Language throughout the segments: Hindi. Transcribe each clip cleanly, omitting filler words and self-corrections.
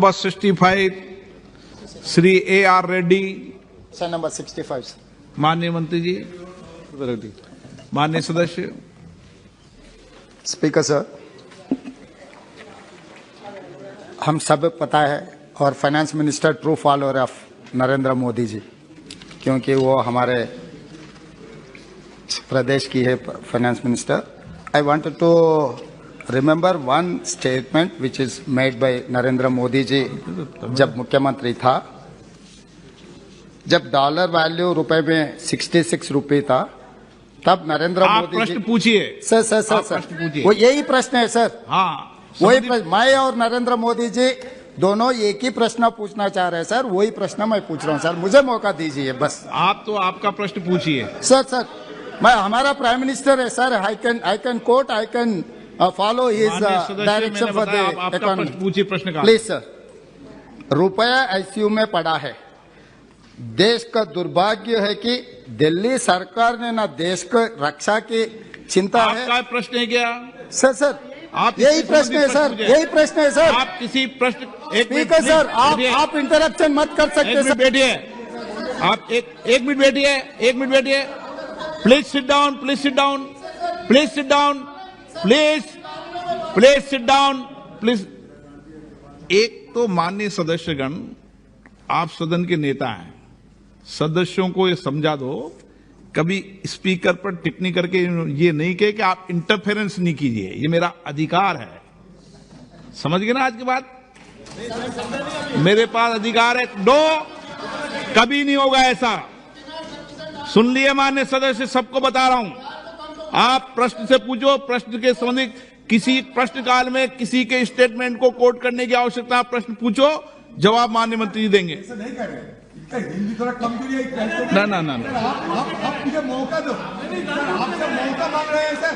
Number 65 Shri A.R. Reddy. Sir number 65 माननीय मंत्री जी, माननीय सदस्य। स्पीकर सर, हम सब पता है और finance minister true follower of Narendra Modi ji, क्योंकि वो हमारे प्रदेश की है finance minister. I wanted to remember one statement which is made by Narendra Modi ji जब मुख्यमंत्री था, जब डॉलर वैल्यू रुपए में 66 रुपए था, तब नरेंद्र मोदी जी। प्रश्न पूछिए सर सर सर सर वो यही प्रश्न है सर। हाँ, वही प्रश्न मैं और नरेंद्र मोदी जी दोनों एक ही प्रश्न पूछना चाह रहे हैं सर, वही प्रश्न मैं पूछ रहा हूं सर, मुझे मौका दीजिए बस। आप तो आपका प्रश्न पूछिए। सर मैं हमारा प्राइम मिनिस्टर है sir, I can coat, I can follow his direction for the economy. पूछिए प्रश्न का। प्लीज सर, रुपया आईसीयू में पड़ा है। देश का दुर्भाग्य है कि दिल्ली सरकार ने ना देश को रक्षा की चिंता है। आपका प्रश्न है क्या? सर आप यही प्रश्न है सर, यही प्रश्न है सर। आप किसी प्रश्न स्पीकर सर, आप इंटरप्शन मत कर सकते सर। बैठिए, आप एक मिनट बैठिए, एक मिनट बैठिए। Please sit down, please sit down, please sit down, please sit down, please. एक तो माननीय सदस्यगण, आप सदन के नेता हैं, सदस्यों को ये समझा दो, कभी स्पीकर पर टिप्पणी करके ये नहीं कहे कि आप इंटरफेरेंस नहीं कीजिए, ये मेरा अधिकार है। समझ गए ना आज की बात? मेरे पास अधिकार है। कभी नहीं होगा ऐसा। सुन लिए माननीय सदस्य, सबको बता रहा हूं। आप प्रश्न से पूछो, प्रश्न के संबंधित किसी प्रश्न काल में किसी के स्टेटमेंट को कोट करने की आवश्यकता, प्रश्न पूछो, जवाब माननीय मंत्री जी देंगे। हिंदी थोड़ा कम करिए। ना आप मुझे मौका दो, आपसे मौका मांग रहे हैं सर।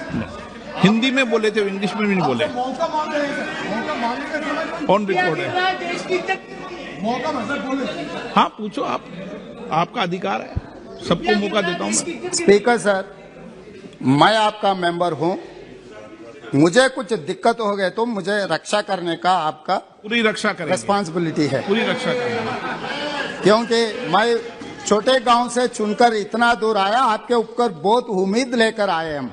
हिंदी में बोले थे, इंग्लिश में भी नहीं बोले। मौका मांग रहे हैं सर, मौका मांगने का समय ऑन रिकॉर्ड है। मौका मतलब बोले। हाँ पूछो, आपका अधिकार है, सबको मौका देता हूं मैं। स्पीकर सर, मैं आपका मेंबर हूं, मुझे कुछ दिक्कत हो गए तो मुझे रक्षा करने का आपका पूरी रक्षा करेंगे, रिस्पांसिबिलिटी है, पूरी रक्षा करेंगे। क्योंकि मैं छोटे गांव से चुनकर इतना दूर आया, आपके ऊपर बहुत उम्मीद लेकर आए हम,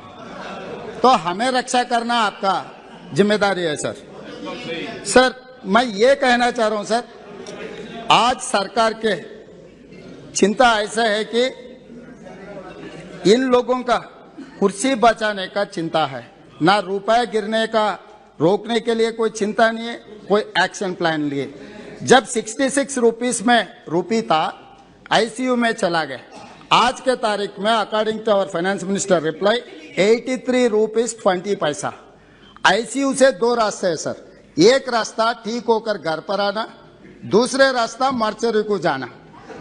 तो हमें रक्षा करना आपका जिम्मेदारी है सर। सर मैं ये कहना चाह रहा हूं सर, आज सरकार के चिंता ऐसा है कि इन लोगों का कुर्सी बचाने का चिंता है, ना रुपए गिरने का रोकने के लिए कोई चिंता नहीं है, कोई एक्शन प्लान लिए। जब 66 रुपीस में रूपी था, आईसीयू में चला गया। आज के तारीख में according to our finance minister reply 83 rupees 20 paisa. ICU से दो रास्ते है सर, एक रास्ता ठीक होकर घर पर आना, दूसरे रास्ता मार्चरी को जाना।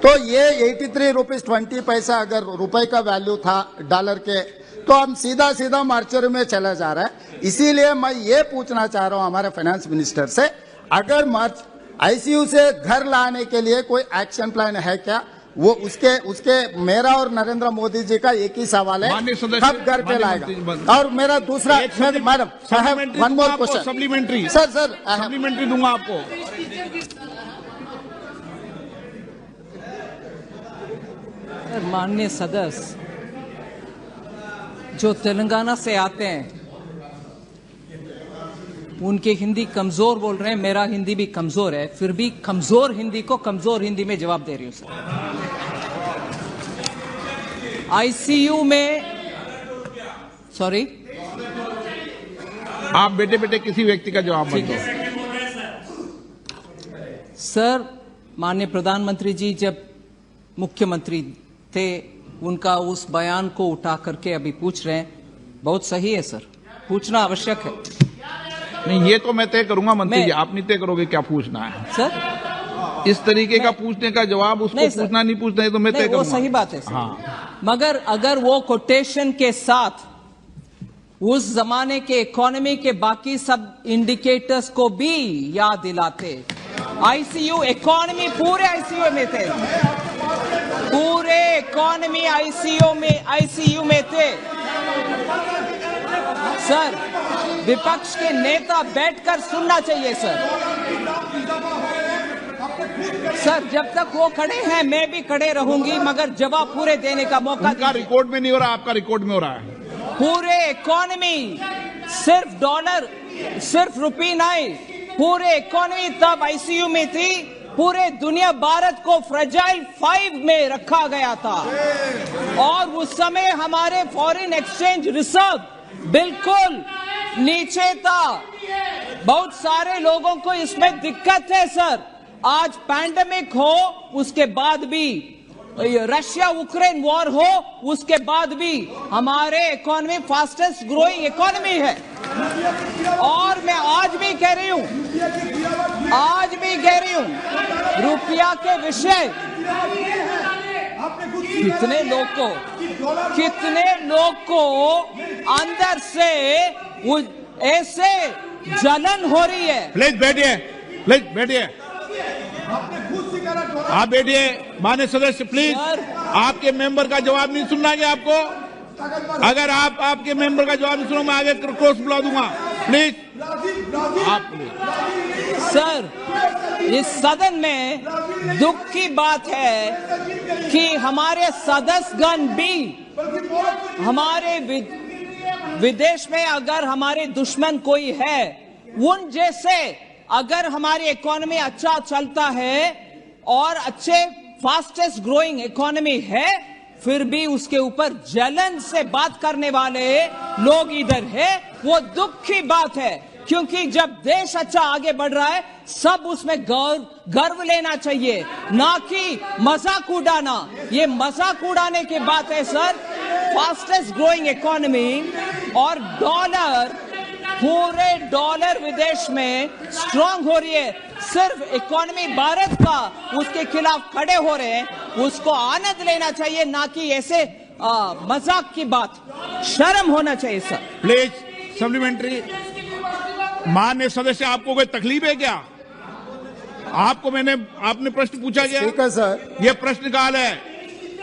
तो ये 83 रुपीस 20 पैसा अगर रुपए का वैल्यू था डॉलर के, तो हम सीधा मार्चरी में चला जा रहा है। इसीलिए मैं ये पूछना चाह रहा हूं हमारे फाइनेंस मिनिस्टर से, अगर आईसीयू से घर लाने के लिए कोई एक्शन प्लान है क्या? वो उसके मेरा और नरेंद्र मोदी जी का एक ही सवाल है, कब घर पे लाएगा? और मेरा दूसरा, madam one more question, supplementary sir supplementary दूंगा आपको। माननीय सदस्य जो तेलंगाना से आते हैं, उनकी हिंदी कमजोर बोल रहे हैं, मेरा हिंदी भी कमजोर है, फिर भी कमजोर हिंदी को कमजोर हिंदी में जवाब दे रही हूं सर। आईसीयू में, सॉरी, आप बेटे किसी व्यक्ति का जवाब मत दो सर। माननीय प्रधानमंत्री जी जब मुख्यमंत्री थे, उनका उस बयान को उठा करके अभी पूछ रहे हैं, बहुत सही है सर, पूछना आवश्यक है। नहीं, ये तो मैं तय करूंगा मंत्री जी, आप नहीं तय करोगे क्या पूछना है सर। इस तरीके का पूछने का जवाब उसको पूछना नहीं पूछना है तो मैं तय करूंगा। वो सही बात है सर। हाँ, मगर अगर वो कोटेशन के साथ उस जमाने के इकोनॉमी के बाकी सब इंडिकेटर्स को भी याद दिलाते, आईसीयू इकोनॉमी पूरे आईसीयू में थे, पूरे इकोनॉमी आईसीयू में थे सर। विपक्ष के नेता बैठकर सुनना चाहिए सर। सर जब तक वो खड़े हैं मैं भी खड़े रहूंगी, मगर जवाब पूरे देने का मौका उनका दीजिए। रिकॉर्ड में नहीं हो रहा, आपका रिकॉर्ड में हो रहा है। पूरे इकोनॉमी सिर्फ डॉलर, सिर्फ रुपी नहीं, पूरे इकोनॉमी तब आईसीयू में थी। पूरे दुनिया भारत को फ्रेजाइल 5 में रखा गया था और उस समय हमारे फॉरेन एक्सचेंज रिजर्व बिल्कुल नीचे था। बहुत सारे लोगों को इसमें दिक्कत है सर। आज पैंडेमिक हो, उसके बाद भी रशिया यूक्रेन वॉर हो, उसके बाद भी हमारे इकोनॉमी फास्टेस्ट ग्रोइंग इकोनॉमी है। और मैं आज भी कह रही हूं, रुपया के विषय कितने लोग को अंदर से ऐसे जलन हो रही है। प्लीज बैठिए, प्लीज बैठिए, आप बैठिए। माननीय सदस्य प्लीज, आपके मेंबर का जवाब नहीं सुनना है आपको। अगर आप आपके मेंबर का जवाब नहीं सुनो, मैं आगे क्रॉस बुला दूंगा। प्लीज आप सर, इस सदन में दुख की बात है कि हमारे सदस्यगण भी हमारे विदेश में अगर हमारे दुश्मन कोई है, उन जैसे अगर हमारी इकोनॉमी अच्छा चलता है और अच्छे फास्टेस्ट ग्रोइंग इकोनॉमी है, फिर भी उसके ऊपर जलन से बात करने वाले लोग इधर है, वो दुख की बात है। क्योंकि जब देश अच्छा आगे बढ़ रहा है, सब उसमें गर्व लेना चाहिए, ना कि मजाक उड़ाना। ये मजाक उड़ाने की बात है सर। फास्टेस्ट ग्रोइंग इकोनॉमी और डॉलर, पूरे डॉलर विदेश में स्ट्रांग हो रही है। सिर्फ इकोनॉमी भारत का उसके खिलाफ खड़े हो रहे हैं, उसको आनंद लेना चाहिए, ना कि ऐसे मजाक की बात। शर्म होना चाहिए सर। Please supplementary. माननीय सदस्य, आपको कोई तकलीफ है क्या? आपने प्रश्न पूछा गया? ठीक है सर, ये प्रश्नकाल है।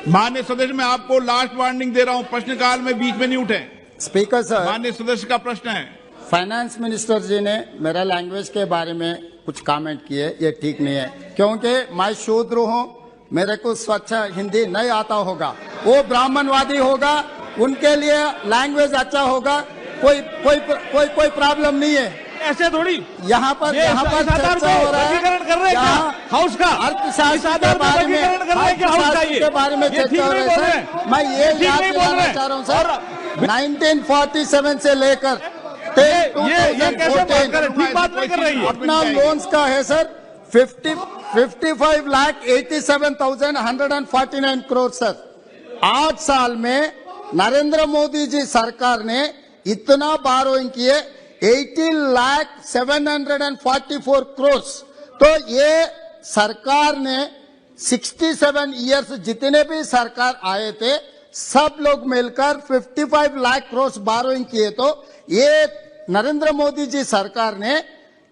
माननीय सदस्य, मैं आपको लास्ट वार्निंग दे रहा हूं, प्रश्नकाल में बीच में नहीं उठे। स्पीकर सर, माननीय सदस्य का प्रश्न है। फाइनेंस मिनिस्टर जी ने मेरा लैंग्वेज के बारे में कुछ कमेंट किए, ये ठीक नहीं है, क्योंकि मैं शूद्र हूँ, मेरे को स्वच्छ हिंदी नहीं आता होगा। वो ब्राह्मणवादी होगा, उनके लिए लैंग्वेज अच्छा होगा, कोई प्रॉब्लम नहीं है। ऐसे थोड़ी यहाँ पर चर्चा हो रहा है हाउस का अर्थशास्त्र के बारे में, चर्चा हो रही है। मैं ये याद दिलाना चाह रहा हूँ सर, 1947 से लेकर ये कैसे बात कर रही है? अपना लोन्स का है सर 55,87,149 करोड़ सर। 8 साल में नरेंद्र मोदी जी सरकार ने इतना बारोइंग किए 18,744 करोड़। तो ये सरकार ने 67 इयर्स जितने भी सरकार आए थे, सब लोग मिलकर 55 लाख करोड़ बारोइंग किए। तो ये नरेंद्र मोदी जी सरकार ने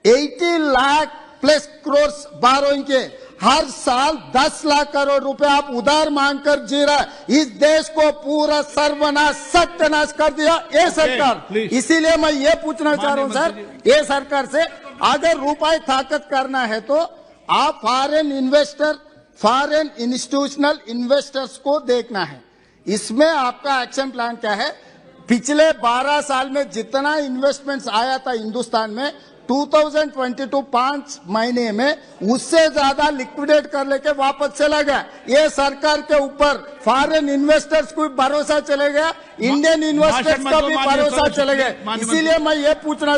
80 लाख प्लस करोड़ बारोइंग के हर साल 10 लाख करोड़ रुपए आप उधार मांगकर जी रहा है। इस देश को पूरा सर्वनाश सत्यानाश कर दिया ये सरकार। इसीलिए मैं ये पूछना चाह रहा हूँ सर, ये सरकार से अगर रुपए ताकत करना है तो आप foreign investor, foreign institutional investors को देखना है। इसमें आपका एक्शन प्लान क्या है? पिछले 12 साल में जितना इन्वेस्टमेंट्स आया था हिंदुस्तान में, 2022 5 महीने में उससे ज्यादा लिक्विडेट कर लेके वापस चला गया। ये सरकार के ऊपर फॉरेन इन्वेस्टर्स को भरोसा चले गया, इंडियन इन्वेस्टर्स का भी भरोसा चले गया। इसीलिए मैं ये पूछना